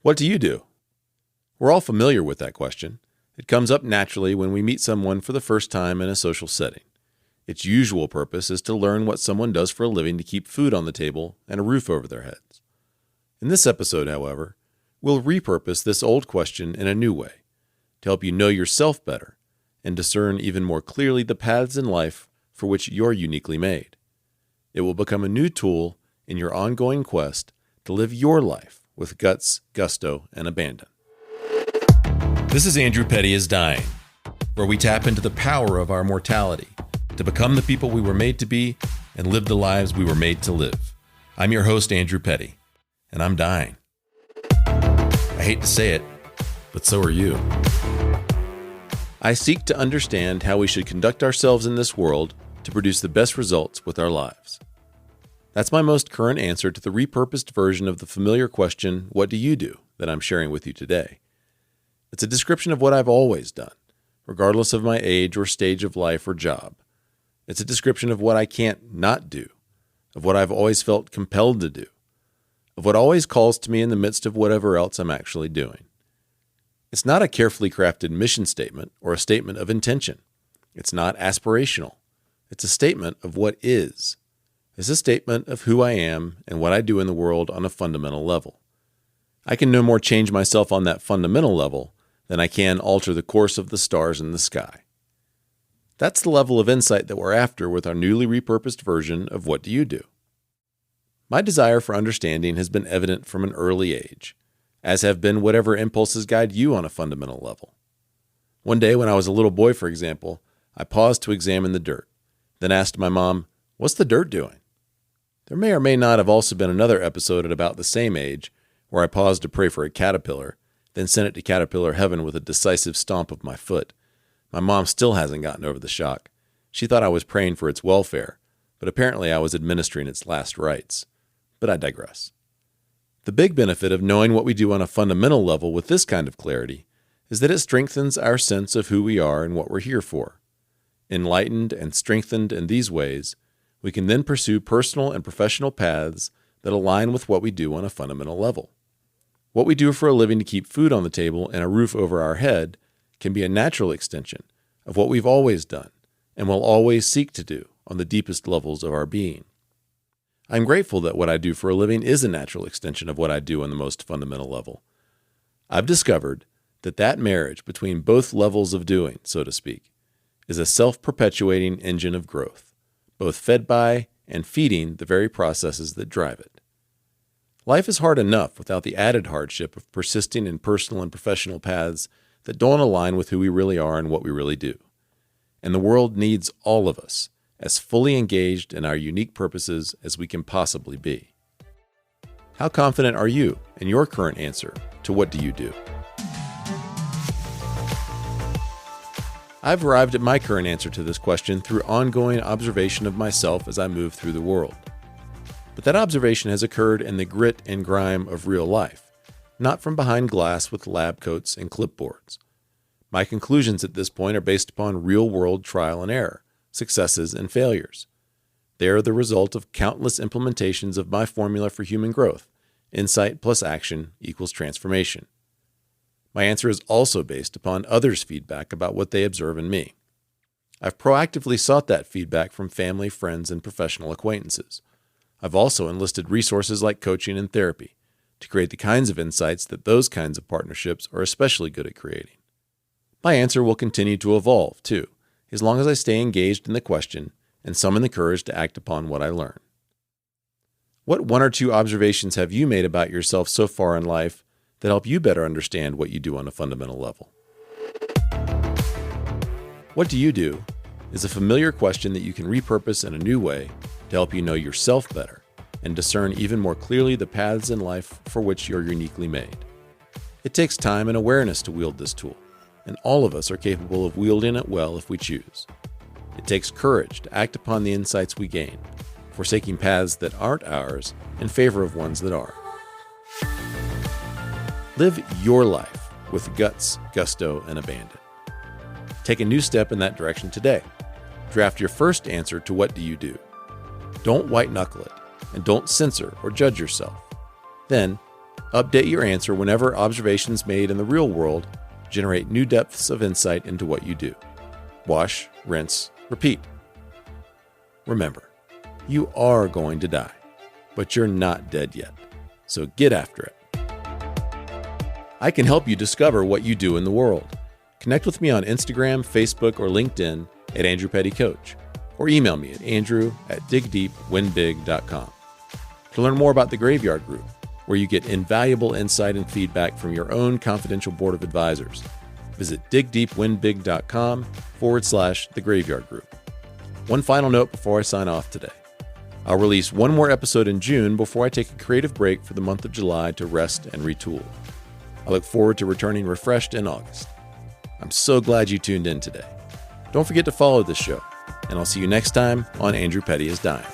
What do you do? We're all familiar with that question. It comes up naturally when we meet someone for the first time in a social setting. Its usual purpose is to learn what someone does for a living to keep food on the table and a roof over their heads. In this episode, however, we'll repurpose this old question in a new way to help you know yourself better and discern even more clearly the paths in life for which you're uniquely made. It will become a new tool in your ongoing quest to live your life with guts, gusto, and abandon. This is Andrew Petty is Dying, where we tap into the power of our mortality to become the people we were made to be and live the lives we were made to live. I'm your host, Andrew Petty, and I'm dying. I hate to say it, but so are you. I seek to understand how we should conduct ourselves in this world to produce the best results with our lives. That's my most current answer to the repurposed version of the familiar question, what do you do, that I'm sharing with you today. It's a description of what I've always done, regardless of my age or stage of life or job. It's a description of what I can't not do, of what I've always felt compelled to do, of what always calls to me in the midst of whatever else I'm actually doing. It's not a carefully crafted mission statement or a statement of intention. It's not aspirational. It's a statement of what is. It's a statement of who I am and what I do in the world on a fundamental level. I can no more change myself on that fundamental level than I can alter the course of the stars in the sky. That's the level of insight that we're after with our newly repurposed version of What Do You Do? My desire for understanding has been evident from an early age, as have been whatever impulses guide you on a fundamental level. One day when I was a little boy, for example, I paused to examine the dirt, then asked my mom, "What's the dirt doing?" There may or may not have also been another episode at about the same age where I paused to pray for a caterpillar, then sent it to caterpillar heaven with a decisive stomp of my foot. My mom still hasn't gotten over the shock. She thought I was praying for its welfare, but apparently I was administering its last rites. But I digress. The big benefit of knowing what we do on a fundamental level with this kind of clarity is that it strengthens our sense of who we are and what we're here for. Enlightened and strengthened in these ways, we can then pursue personal and professional paths that align with what we do on a fundamental level. What we do for a living to keep food on the table and a roof over our head can be a natural extension of what we've always done and will always seek to do on the deepest levels of our being. I'm grateful that what I do for a living is a natural extension of what I do on the most fundamental level. I've discovered that marriage between both levels of doing, so to speak, is a self-perpetuating engine of growth, both fed by and feeding the very processes that drive it. Life is hard enough without the added hardship of persisting in personal and professional paths that don't align with who we really are and what we really do. And the world needs all of us as fully engaged in our unique purposes as we can possibly be. How confident are you in your current answer to what do you do? I've arrived at my current answer to this question through ongoing observation of myself as I move through the world. But that observation has occurred in the grit and grime of real life, not from behind glass with lab coats and clipboards. My conclusions at this point are based upon real-world trial and error, successes and failures. They are the result of countless implementations of my formula for human growth: insight plus action equals transformation. My answer is also based upon others' feedback about what they observe in me. I've proactively sought that feedback from family, friends, and professional acquaintances. I've also enlisted resources like coaching and therapy to create the kinds of insights that those kinds of partnerships are especially good at creating. My answer will continue to evolve, too, as long as I stay engaged in the question and summon the courage to act upon what I learn. What one or two observations have you made about yourself so far in life that help you better understand what you do on a fundamental level? What do you do is a familiar question that you can repurpose in a new way to help you know yourself better and discern even more clearly the paths in life for which you're uniquely made. It takes time and awareness to wield this tool, and all of us are capable of wielding it well if we choose. It takes courage to act upon the insights we gain, forsaking paths that aren't ours in favor of ones that are. Live your life with guts, gusto, and abandon. Take a new step in that direction today. Draft your first answer to what do you do. Don't white-knuckle it, and don't censor or judge yourself. Then, Update your answer whenever observations made in the real world generate new depths of insight into what you do. Wash, rinse, repeat. Remember, you are going to die, but you're not dead yet. So get after it. I can help you discover what you do in the world. Connect with me on Instagram, Facebook, or LinkedIn at Andrew Petty Coach, or email me at andrew@digdeepwinbig.com. To learn more about the Graveyard Group, where you get invaluable insight and feedback from your own confidential board of advisors, visit digdeepwinbig.com/the Graveyard Group. One final note before I sign off today. I'll release one more episode in June before I take a creative break for the month of July to rest and retool. I look forward to returning refreshed in August. I'm so glad you tuned in today. Don't forget to follow this show, and I'll see you next time on Andrew Petty is Dying.